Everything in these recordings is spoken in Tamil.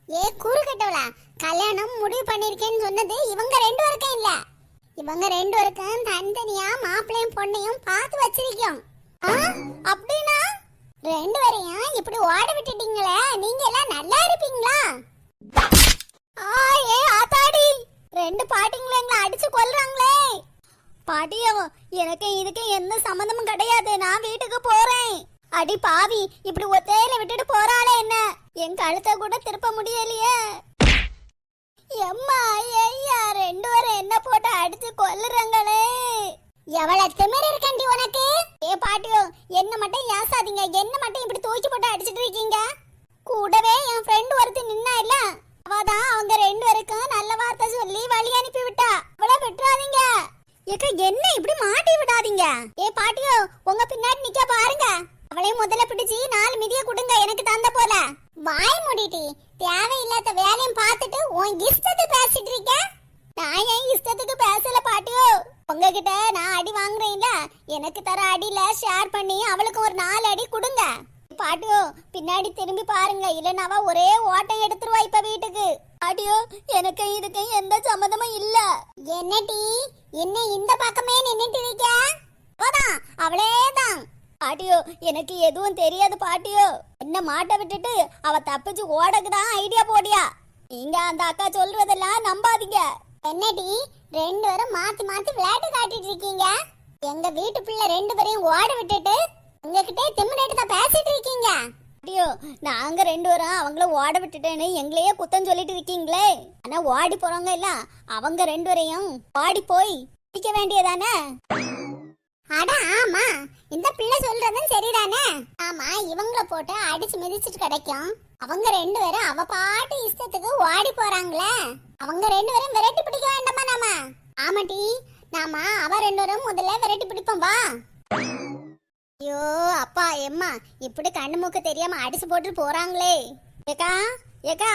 ஏ கூறு கட்டவளா, கல்யாணம் முடிவு பண்ணிருக்கேன்னு சொன்னது இவங்க ரெண்டு பேருக்கும் இல்ல. இவங்க ரெண்டு பேருக்கும் தனித்தனியா மாப்பிள்ளையும் பொண்ணையும் பார்த்து வச்சிருக்கோம். அப்படின்னா ரெண்டு பேரையும் இப்படி ஓட விட்டுட்டீங்களே, நீங்க எல்லாம் நல்லா இருப்பீங்களா? ஏ ஆத்தாடி, ரெண்டு பாட்டிங்களை எங்களை அடிச்சு கொல்றாங்களே. பாட்டியோ, எனக்கு இதுக்கு எந்த சம்மந்தமும் கிடையாது, நான் வீட்டுக்கு போறேன். அடி பாவி, இப்படி ஒத்தையில விட்டுட்டு போறாளே என்ன, என் கழுத்தை கூட திருப்ப முடியலையே. எம்மா ஐயா, ரெண்டு பேரும் என்ன போட்டு அடிச்சு கொல்லுறாங்களே. எவ்வளவு திமிரு இருக்கண்டி உனக்கு? ஏ பாட்டியோ, என்ன மட்டும் ஏசாதீங்க, என்ன மட்டும் இப்படி தூக்கி போட்டு அடிச்சிட்டு இருக்கீங்க. கூடவே என் ஃப்ரெண்ட் ஒருத்தி நின்னா இல்ல, அவதான் அவங்க ரெண்டு பேருக்கும் நல்ல வார்த்தை சொல்லி வழி அனுப்பி விட்டா. அவளை விட்டுறாதீங்க. ஏக்கா, என்ன இப்படி மாட்டி விடாதீங்க. ஏ பாட்டியோ, உங்க பின்னாடி நிக்க பாருங்க. அவளை முதல்ல பிடிச்சி 4 மிதிய கொடுங்க, எனக்கு தந்த போல. வாய் மூடிட்டி, தேவையில்லாத வேலையும் பார்த்துட்டு உன் இஷ்டத்துக்கு பேசிட்டு இருக்க. நான் என் இஷ்டத்துக்கு பேசல பாட்டியோ. உங்ககிட்ட நான் அடி வாங்குறேன்ல, எனக்கு தர அடியில ஷேர் பண்ணி அவளுக்கு ஒரு 4 அடி கொடுங்க. பாட்டியோ, பின்னாடி திரும்பி பாருங்க, இல்லைனாவா ஒரே ஓட்டம் எடுத்துருவா இப்ப வீட்டுக்கு. பாட்டியோ, எனக்கு இதுக்கு எந்த சம்மதமும் இல்ல. என்னடி, என்ன இந்த பக்கமே நின்னுட்டு இருக்க? அவளேதான். பாட்டியோ, எனக்கு எதுவும் தெரியாது பாட்டியோ. என்ன மாட்ட விட்டுட்டு அவ தப்பிச்சு ஓடக்குதான் ஐடியா போடியா. நீங்க அந்த அக்கா சொல்றதெல்லாம் நம்பாதீங்க. என்னடி, ரெண்டு பேரும் மாத்தி மாத்தி விளையாட்டு காட்டிட்டு இருக்கீங்க. எங்க வீட்டு பிள்ளை ரெண்டு பேரையும் ஓட விட்டுட்டு உங்ககிட்ட திமிரெட்டு தான் பேசிட்டு இருக்கீங்க. பாட்டியோ, நாங்க ரெண்டு பேரும் அவங்கள ஓட விட்டுட்டேன்னு எங்களையே குத்தம் சொல்லிட்டு இருக்கீங்களே. ஆனா ஓடி போறவங்க இல்ல, அவங்க ரெண்டு பேரையும் ஓடி போய் பிடிக்க வேண்டியதானே. அட ஆமா, இந்த பிள்ளை சொல்றதும் சரிதானே. ஆமா, இவங்கள போட்டு அடிச்சு மிதிச்சிட்டு கிடைக்கும். அவங்க ரெண்டு பேரும் அவ பாட்டு இஷ்டத்துக்கு ஓடி போறாங்களே, அவங்க ரெண்டு பேரும் விரட்டி பிடிக்க வேண்டாமா நாம? ஆமாட்டி, நாம அவ ரெண்டு பேரும் முதல்ல விரட்டி பிடிப்போம் வா. ஐயோ அப்பா எம்மா, இப்படி கண்ணு மூக்கு தெரியாம அடிச்சு போட்டு போறாங்களே. ஏக்கா ஏக்கா,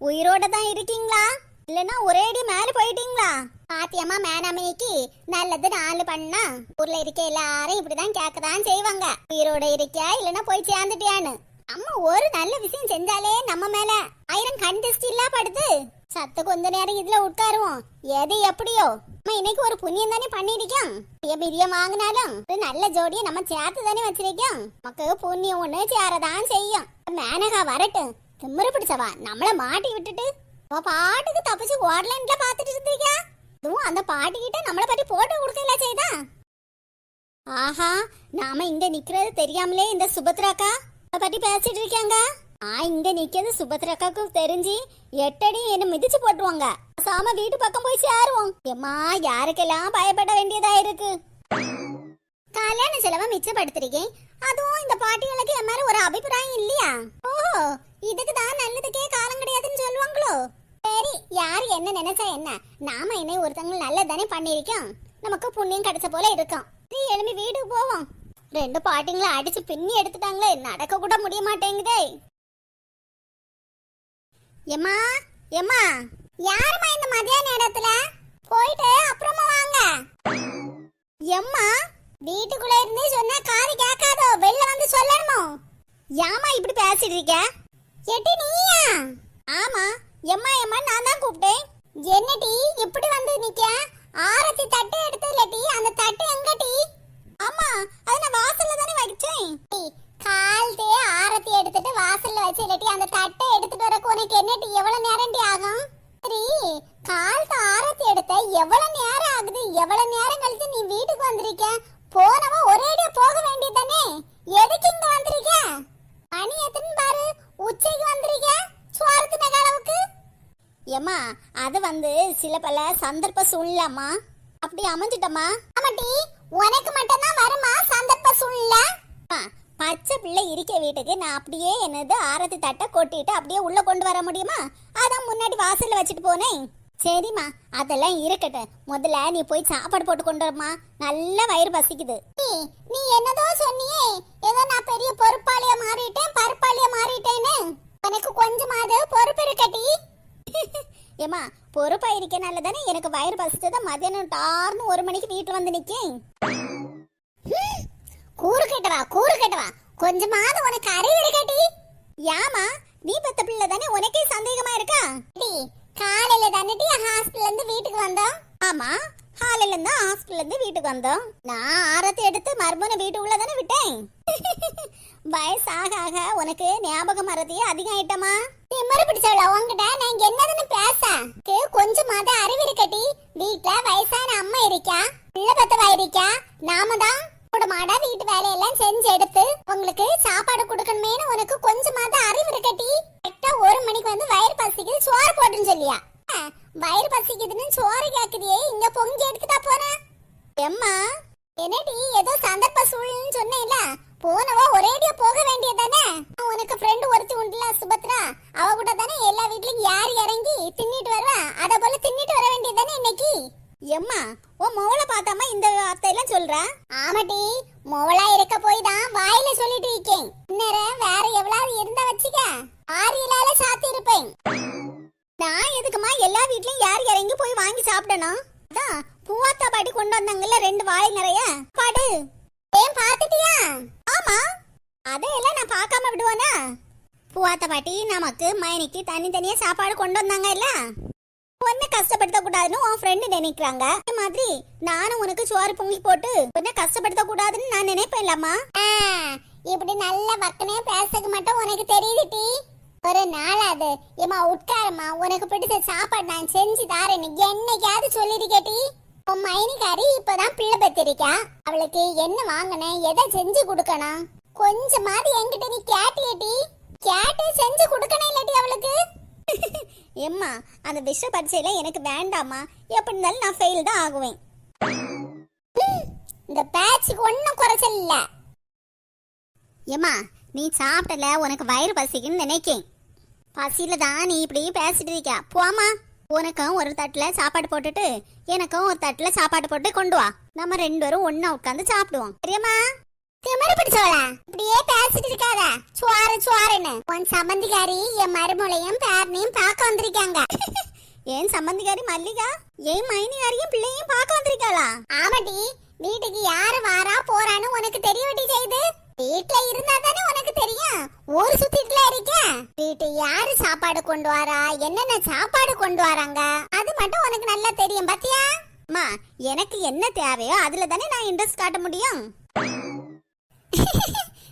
உயிரோட தான் இருக்கீங்களா, இல்லன்னா ஒரேடி மேல போயிட்டீங்களா? பாத்தியம்மா மேனாமைக்கு நல்லது 4 பண்ணா ஊர்ல இருக்க எல்லாரும் இப்படிதான் கேட்கதான் செய்வாங்க. உயிரோட இருக்கியா இல்லன்னா போய் சேர்ந்துட்டியான்னு. நம்ம ஒரு நல்ல விஷயம் செஞ்சாலே நம்ம மேல 1000 கண் டெஸ்ட் இல்ல படுது. சத்து கொஞ்ச நேரம் இதுல உட்காருவோம், எது எப்படியோ. நம்ம இன்னைக்கு ஒரு புண்ணியம் தானே பண்ணிருக்கோம். மிதியம் வாங்கினாலும் ஒரு நல்ல ஜோடியை நம்ம சேர்த்து தானே வச்சிருக்கோம். நமக்கு புண்ணியம் ஒண்ணு சேரதான் செய்யும். மேனகா வரட்டும், திமிரு பிடிச்சவா நம்மள மாட்டி விட்டுட்டு பாட்டுக்கு தப்பிச்சு ஓடலன்ல பாத்துட்டு இருந்தீங்க. அதுவும் அந்த பாட்டி கிட்ட நம்மள பத்தி போட்டோ கொடுக்கல செய்தா. ஆஹா, நாம இங்க நிக்கிறது தெரியாமலே இந்த சுபத்ராக்கா பத்தி பேசிட்டு இருக்காங்க. இங்க நிக்கிறது சுபத்ராக்காக்கு தெரிஞ்சு 8 அடி என்ன மிதிச்சு போட்டுருவாங்க. சாம வீட்டு பக்கம் போய் சேருவோம். எம்மா, யாருக்கெல்லாம் பயப்பட வேண்டியதா இருக்கு. கல்யாண செலவை மிச்சப்படுத்திருக்கேன், அதுவும் இந்த பாட்டிகளுக்கு என் மேல ஒரு அபிப்பிராயம் இல்லையா? ஓ, இதுக்கு தான் நல்லதுக்கே காலம் கிடையாதுன்னு சொல்லுவாங்களோ. சரி, யாரு என்ன நினைச்சா என்ன, நாம என்ன ஒருத்தவங்க நல்லதானே பண்ணிருக்கோம், நமக்கு புண்ணியம் கிடைச்ச போல இருக்கும். நீ எழுப்பி வீட்டுக்கு போவோம். ரெண்டு பாட்டிங்களை அடிச்சு பின்னி எடுத்துட்டாங்களே, நடக்க கூட முடிய மாட்டேங்குதே. எம்மா எம்மா, யாருமா இந்த மதியான நேரத்துல? போயிட்டு அப்புறமா வாங்க. எம்மா, வீட்டுக்குள்ள இருந்து சொன்னா காது கேட்காதோ, வெளில வந்து சொல்லணுமோ? ஏமா இப்படி பேசிட்டு இருக்க? எட்டி நீயா? ஆமா எம்மா எம்மா, நான் தான் கூப்பிட்டேன். என்னடி இப்படி வந்து நிக்க? ஆரத்தி தட்டு எடுத்து இல்லட்டி, அந்த தட்டு எங்கடி? ஆமா, அது நான் வாசல்ல தானே வச்சேன். கால்தே ஆரத்தி எடுத்துட்டு வாசல்ல வச்சு இல்லட்டி அந்த தட்டை எடுத்துட்டு வரக்கு உனக்கு என்னடி எவ்வளவு நேரம்டி ஆகும்? சரி, கால்த ஆரத்தி எடுத்த எவ்வளவு நேரம் ஆகுது? எவ்வளவு நேரம் கழிச்சு நீ வீட்டுக்கு வந்திருக்க? போனவ ஒரேடியா போக வேண்டியதானே, எதுக்கு இங்க வந்திருக்க? மணி எத்தனை பாரு, உச்சைக்கு வந்திருக்க சுவாரத்தின அளவுக்கு. ஏமா, அது வந்து சில பல சந்தர்ப்ப சூழ்நிலைமா அப்படி அமைஞ்சிட்டமா. ஆமாட்டி, உனக்கு மட்டும் தான் வருமா சந்தர்ப்ப சூழ்நிலை? பச்சை பிள்ளை இருக்க வீட்டுக்கு நான் அப்படியே என்னது ஆரத்தி தட்டை கொட்டிட்டு அப்படியே உள்ள கொண்டு வர முடியுமா? அதான் முன்னாடி வாசல்ல வச்சுட்டு போனேன். சரிம்மா, அதெல்லாம் இருக்கட்டும், முதல்ல நீ போய் சாப்பாடு போட்டு கொண்டு வரமா, நல்ல வயிறு பசிக்குது. நீ என்னதோ சொன்னியே, ஏதோ நான் பெரிய பொறுப்பாளியா மாறிட்டேன் பருப்பாளியா மாறிட்டேன்னு. எனக்கு கொஞ்சமாவது பொறுப்பு இருக்கட்டி. ஏமா, பொறுப்பா இருக்கனால தானே எனக்கு வயிறு பசிச்சதான் மதியானம் டார்னு 1 மணிக்கு வீட்டுல வந்து நிக்கேன். கூறு கட்டவா, கொஞ்சமாவது உனக்கு அறிவு இருக்கட்டி. ஏமா, நீ பெத்த பிள்ளை தானே, உனக்கே சந்தேகமா இருக்கு. தானே ஹாஸ்பிடல்ல இருந்து வீட்டுக்கு வந்தோம். ஆமா, ஹாலில இருந்து ஹாஸ்பிடல்ல இருந்து வீட்டுக்கு வந்தோம். நான் ஆரத்தி எடுத்து மர்மனை வீட்டுக்குள்ள தானே விட்டேன். வயசாக ஆக உனக்கு ஞாபக மறதியே அதிகம் ஆயிட்டமா? திமிரு பிடிச்சவள உன்கிட்ட நான் இங்க என்னதுன்னு பேச கொஞ்சமாத அறிவு இருக்கட்டி. வீட்டுல வயசான அம்மா இருக்கா, பிள்ளை பத்தவா இருக்கா, நாம தான் மாடா வீட்டு வேலையெல்லாம் செஞ்சு எடுத்து உங்களுக்கு சாப்பாடு கொடுக்கணுமேனு உனக்கு கொஞ்சமாத அறிவு இருக்கட்டி. கரெக்டா 1 மணிக்கு வந்து வயிறு பசிக்குது சோறு போட்டுன்னு சொல்லியா? வயிறு பசிக்குதுன்னு சோறு கேக்குதியே, இங்க பொங்கி எடுத்துட்டா போறேன். எம்மா என்னடி ஏதோ சந்தர்ப்ப சூழ்நிலைன்னு சொன்னேன்ல, போனவா ஒரேடியா போக வேண்டியதானே? உனக்கு ஃப்ரெண்ட் ஒருத்தி உண்டுல சுபத்ரா, அவ கூட தானே எல்லா வீட்லயும் யார் இறங்கி தின்னிட்டு வருவா, அத போல தின்னிட்டு வர வேண்டியதானே இன்னைக்கு. எம்மா உன் மோளை பார்த்தாமா இந்த வார்த்தையெல்லாம் சொல்ற? ஆமாட்டி, மோளா இருக்க போய் தான் வாயில சொல்லிட்டு இருக்கேன். இன்னும் வேற எவ்வளவு இருந்தா வச்சுக்க ஆரியலால சாத்தி இருப்பேன். நான் எதுக்குமா எல்லா வீட்லயும் யார் இறங்கி போய் வாங்கி சாப்பிடணும்? அதான் பூவாத்தா பாட்டி கொண்டு வந்தாங்கல்ல 2 வாழை நிறைய பாடு. ஏன் பாத்துட்டியா? ஆமா, அதையெல்லாம் நான் பார்க்காம விடுவானா? பூவாத்தா பாட்டி நமக்கு மைனிக்கு தனித்தனியா சாப்பாடு கொண்டு வந்தாங்க இல்ல, உன்னை கஷ்டப்படுத்த கூடாதுன்னு உன் ஃப்ரெண்டு நினைக்கிறாங்க. அதே மாதிரி நானும் உனக்கு சோறு பொங்கி போட்டு உன்னை கஷ்டப்படுத்த கூடாதுன்னு நான் நினைப்பேன்லம்மா. இப்படி நல்ல வக்கனே பேசக்கு மட்டும் உனக்கு தெரியுதுட்டி. ஒரு நாளாது ஏமா உட்காரமா, உனக்கு பிடிச்ச சாப்பாடு நான் செஞ்சு தாரேன்னு என்னைக்காவது சொல்லிருக்கேட்டி. உன் மைனிக்காரி இப்பதான் பிள்ளை பெற்றிருக்கா, அவளுக்கு என்ன வாங்கணும், எதை செஞ்சு கொடுக்கணும், கொஞ்சமாவது என்கிட்ட நீ கேட்டியட்டி. கேட்டு செஞ்சு கொடுக்கணும் இல்லாட்டி அவளுக்கு. எம்மா அந்த விஷ பரீட்சையில எனக்கு வேண்டாமா, எப்படி இருந்தாலும் நான் ஃபெயில் தான் ஆகுவேன். இந்த பேட்சுக்கு ஒன்னும் குறைச்சல் இல்ல. ஏம்மா நீ சாப்பிட்டல, உனக்கு வயிறு பசிக்குன்னு நினைக்கேன். பசியில தான் நீ இப்படி பேசிட்டு இருக்க. போமா, உனக்கும் ஒரு தட்டுல சாப்பாடு போட்டுட்டு எனக்கும் ஒரு தட்டுல சாப்பாடு போட்டு கொண்டு வா, நம்ம 2 பேரும் ஒண்ணா உட்காந்து சாப்பிடுவோம். சரியாமா? திமிரு பிடிச்சவளா இப்படியே பேசிட்டு இருக்காத. சுவாரு சுவாருன்னு உன் சம்பந்திகாரி என் மருமலையும் பேரனையும் பார்க்க வந்திருக்காங்க. ஏன் சம்பந்திகாரி மல்லிகா ஏன் மைனிகாரியும் பிள்ளையும் பார்க்க வந்திருக்காளா? ஆமாடி, வீட்டுக்கு யாரு வாரா போறான்னு உனக்கு தெரியவட்டி செய்து. வீட்டுல இருந்தா தானே உனக்கு தெரியும், ஊரு சுத்திட்டுல இருக்க. வீட்டு யாரு சாப்பாடு கொண்டு வரா, என்னென்ன சாப்பாடு கொண்டு வராங்க, அது மட்டும் உனக்கு நல்லா தெரியும் பாத்தியா? அம்மா எனக்கு என்ன தேவையோ அதுல தானே நான் இன்ட்ரெஸ்ட் காட்ட முடியும்.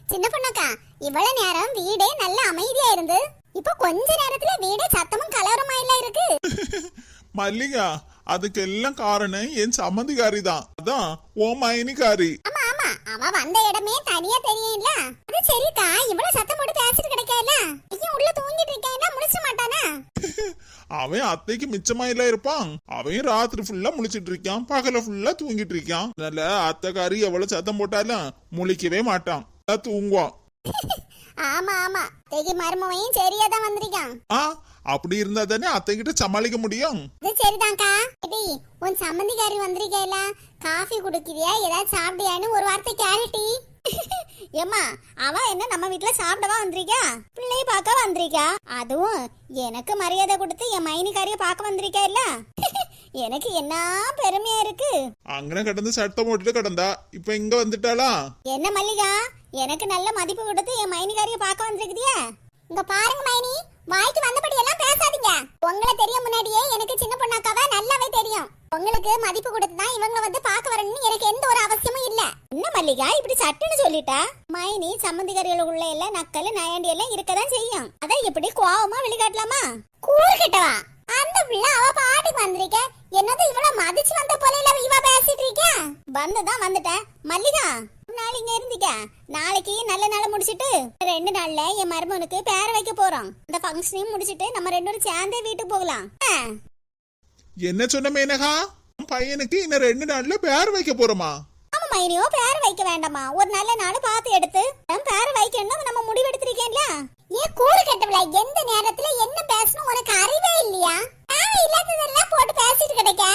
சின்ன பொண்ணக்கா, இவ்வளவு நேரம் வீடே நல்ல அமைதியா இருந்து இப்ப கொஞ்ச நேரத்துல வீடே சத்தமும் கலவரமா இல்ல இருக்கு. மல்லிகா, அதுக்கு எல்லாம் காரணம் என் சம்மந்திகாரி தான். அதான் ஓ மைனிகாரி. ஆமா ஆமா, அவ வந்த இடமே தனியா தெரியும்ல. அது சரிக்கா, இவ்வளவு சத்தம் போட்டு பேசிட்டு கிடைக்கல. ஐயோ உள்ள தூங்கிட்டு இருக்கேன்னா முழிச்ச மாட்டானா? அவன் அத்தைக்கு மிச்சமா இல்ல இருப்பான். அவன் ராத்திரி ஃபுல்லா முழிச்சிட்டு இருக்கான், பகல ஃபுல்லா தூங்கிட்டு இருக்கான். நல்ல அத்தைக்காரி எவ்வளவு சத்தம் போட்டாலும் முழிக்கவே மாட்டான், தூங்குவான். ஆமா ஆமா, தேகி மருமவையும் சரியா தான் வந்திருக்கான். அப்படி இருந்தா தானே அத்தை கிட்ட சமாளிக்க முடியும். இது சரிதான்க்கா. எடி உன் சம்பந்திகாரி வந்திருக்கேல, காஃபி குடிக்கிறியா, ஏதாவது சாப்பிட்டியான்னு ஒரு வார்த்தை கேளுட்டி. ஏம்மா அவ என்ன நம்ம வீட்டுல சாப்பிடவா வந்திருக்கா, பிள்ளைய பார்க்க வந்திருக்கா. அதுவும் எனக்கு மரியாதை கொடுத்து என் மைனிகாரிய பார்க்க வந்திருக்கா இல்ல. எனக்கு என்ன பெருமையா இருக்கு. அங்கன கடந்து சட்டம் போட்டுட்டு கடந்தா, இப்ப இங்க வந்துட்டாளா? என்ன மல்லிகா, எனக்கு நல்ல மதிப்பு கொடுத்து என் மைனிகாரிய பார்க்க வந்திருக்குதியா? இங்க பாருங்க மைனி, வாய்க்கு வந்தபடி எல்லாம் பேசாதீங்க. உங்களை தெரியும் முன்னாடியே எனக்கு சின்ன பொண்ணாக்காவ நல்லாவே தெரியும். உங்களுக்கு மதிப்பு கொடுத்துதான் இவங்க வந்து பார்க்க வரணும்னு எனக்கு எந்த ஒரு அவசியமும் இல்ல. என்ன மல்லிகா இப்படி சட்டுன்னு சொல்லிட்டா? மைனி சம்பந்திகாரிகளுக்குள்ள எல்லாம் நக்கல் நயாண்டி எல்லாம் இருக்கதான் செய்யும். அதான் இப்படி கோவமா வெளிக்காட்டலாமா? கூறு கிட்டவா அந்த பிள்ளை அவ பாட்டுக்கு வந்திருக்க, என்னது இவ்வளவு மதிச்சு வந்த போல இல்ல இவ பேசிட்டு இருக்க. வந்துதான் வந்துட்டேன் மல்லிகா, நாள் இங்க இருந்துக்க. நாளைக்கு நல்ல நாள முடிச்சிட்டு 2 நாள்ல என் மருமனுக்கு பேர வைக்க போறோம். அந்த ஃபங்க்ஷனையும் முடிச்சிட்டு நம்ம 2 பேரும் சேர்ந்தே வீட்டுக்கு போகலாம். என்ன சொன்ன மேனகா, பையனுக்கு இன்னும் 2 நாள்ல பேர் வைக்க போறோமா? ஆமா மைனியோ, பேர வைக்க வேண்டாமா? ஒரு நல்ல நாள் பார்த்து எடுத்து பேர வைக்கணும் நம்ம முடிவெடுத்திருக்கேன்ல. ஏன் கூறு கட்டவள, எந்த நேரத்துல என்ன பேசணும் உனக்கு அறிவே இல்லையா? தேவை இல்லாததெல்லாம் போட்டு பேசிட்டு கிடைக்க.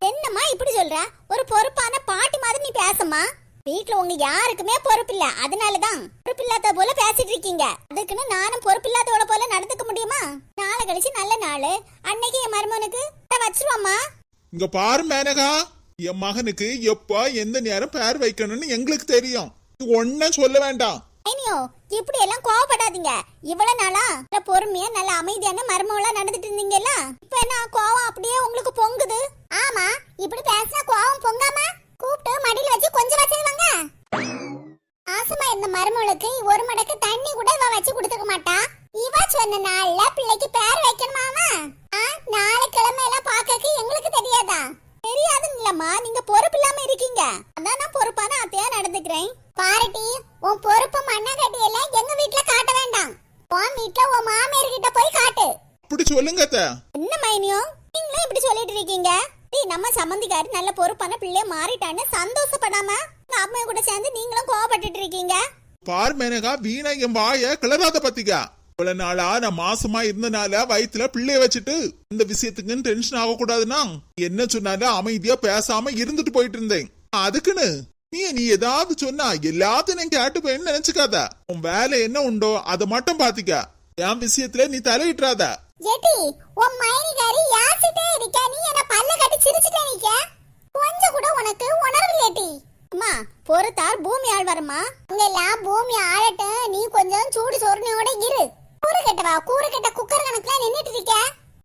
என்னம்மா இப்படி சொல்ற? ஒரு பொறுப்பான பாட்டி மாதிரி நீ பேசமா. வீட்டுல உங்க யாருக்குமே பொறுப்பு இல்ல, அதனாலதான் பொறுப்பு இல்லாத போல பேசிட்டு இருக்கீங்க. அதுக்குன்னு நானும் பொறுப்பு இல்லாதவள போல நடந்துக்க முடியுமா? நாளை கழிச்சு நல்ல நாள், அன்னைக்கு என் மருமனுக்கு வச்சிருவாமா. இங்க பாரு மேனகா, என் மகனுக்கு எப்ப எந்த நேரம் பேர் வைக்கணும்னு எங்களுக்கு தெரியும். ஒன்னும் சொல்ல வேண்டாம். ஐயோ இப்படி எல்லாம் கோவப்படாதீங்க. இவ்வளவு நாளா பொறுமையா நல்ல அமைதியான மருமகளா நடந்துட்டு இருந்தீங்கல்ல, இப்ப என்ன கோவம் அப்படி அப்படியே உங்களுக்கு பொங்குது? ஆமா, இப்படி பேசினா கோவம் பொங்காம கூப்பிட்டு மடியில வச்சு கொஞ்சம் வச்சிருவாங்க. ஆசமா இந்த மருமகளுக்கு ஒரு மடக்கு தண்ணி கூட இவ வச்சு கொடுத்துக்க மாட்டா. இவ சொன்ன நாள்ல பிள்ளைக்கு பேர் வைக்கணுமாமா? நாளை கிழமை எல்லாம் பாக்கக்கு எங்களுக்கு தெரியாதா? தெரியாதுன்னு இல்லம்மா, நீங்க பொறுப்பு இல்லாம இருக்கீங்க. அதான் நான் பொறுப்பான அத்தையா நடந்துக்கிறேன். பாரட்டி, உன் பொறுப்பு மண்ணா கட்டி எல்லாம் எங்க வீட்டுல காட்ட வேண்டாம். உன் வீட்டுல உன் மாமியார் கிட்ட போய் காட்டு. அப்படி சொல்லுங்க அத்தை. என்ன மைனியோ நீங்களும் இப்படி சொல்லிட்டு இருக்கீங்க? நம்ம சம்பந்திக்காரி நல்ல பொறுப்பான பிள்ளைய மாறிட்டான்னு சந்தோஷப்படாம அம்மைய கூட சேர்ந்து நீங்களும் கோவப்பட்டுட்டு இருக்கீங்க. பார் மேனகா, வீணா என் வாய கிளறாத பத்திக்கா. இவ்வளவு நாளா நான் மாசமா இருந்தனால வயிற்றுல பிள்ளைய வச்சுட்டு இந்த விஷயத்துக்கு டென்ஷன் ஆக கூடாதுன்னா என்ன சொன்னாலும் அமைதியா பேசாம இருந்துட்டு போயிட்டு இருந்தேன். அதுக்குன்னு நீ ஏதாவது சொன்னா எல்லாத்தையும் நான் கேட்டுப்பேன்னு நினைச்சுக்காத. உன் வேலை என்ன உண்டோ அதை மட்டும் பாத்திக்க. என் விஷயத்துல நீ தலையிட்டுறாத. ஏடி, உன் மைனிகாரி யாசிட்டே இருக்க, நீ என்ன பல்ல கட்டி சிரிச்சிட்டே நிக்க. கொஞ்சம் கூட உனக்கு உணர்வு இல்லடி. அம்மா, பொறுத்தால் பூமி ஆள் வருமா? இங்கெல்லாம் பூமி ஆளட்ட, நீ கொஞ்சம் சூடு சொர்ணியோட இரு. கூறு கட்டவா, கூறு கட்ட குக்கர் கணக்குல நின்னுட்டு இருக்க.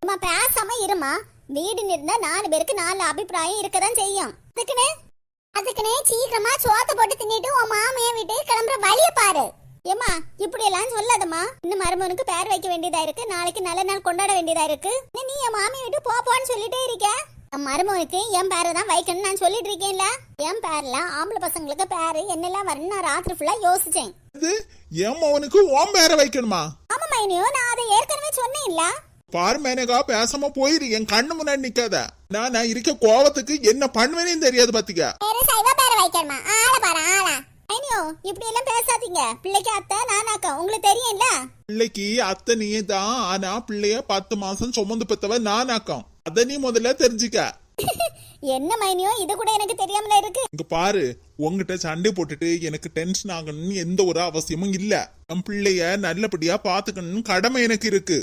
அம்மா பேசாம இருமா. வீடு இருந்தா 4 பேருக்கு 4 அபிப்பிராயம் இருக்கதான் செய்யும். அதுக்குனே சீக்கிரமா சோத்த போட்டு தின்னுட்டு உன் மாமைய விட்டு கிளம்புற வழிய பாரு. ஏமா, இப்படி எல்லாம் சொல்லாதம்மா. இன்னும் மருமகனுக்கு பேர் வைக்க வேண்டியதா இருக்கு, நாளைக்கு நல்ல நாள் கொண்டாட வேண்டியதா இருக்கு. நீ என் மாமியை விட்டு போன்னு சொல்லிட்டே இருக்க. என் மருமகனுக்கு என் பேரை தான் வைக்கணும்னு நான் சொல்லிட்டு இருக்கேன்ல. என் பேர்ல ஆம்பளை பசங்களுக்கு பேரு என்னெல்லாம் வரணும் நான் ராத்திரி ஃபுல்லா யோசிச்சேன். என் மகனுக்கு உன் பேரை வைக்கணுமா? ஆமா மைனியோ, நான் அதை ஏற்கனவே சொன்னேன்ல. பாரு மேனகா, பேசாம போயிரு. என் கண்ணு முன்னாடி நிக்காத. நான் இருக்க கோவத்துக்கு என்ன பண்ணுவேன்னு தெரியாது பாத்திக்க. பேரை வைக்கணுமா? ஆள பாரு ஆளா. ஐயோ, இப்படி எல்லாம் பேசாதீங்க. பிள்ளைக்கு அத்தை நானாக்கா, உங்களுக்கு தெரியும்ல. பிள்ளைக்கு அத்தை நீ தான், ஆனா பிள்ளைய 10 மாசம் சுமந்து பெத்தவ நானாக்கம். அத நீ முதல்ல தெரிஞ்சுக்க. என்ன மைனியோ, இது கூட எனக்கு தெரியாமல இருக்கு. இங்க பாரு, உங்ககிட்ட சண்டை போட்டுட்டு எனக்கு டென்ஷன் ஆகணும்னு எந்த ஒரு அவசியமும் இல்ல. என் பிள்ளைய நல்லபடியா பாத்துக்கணும்னு கடமை எனக்கு இருக்கு.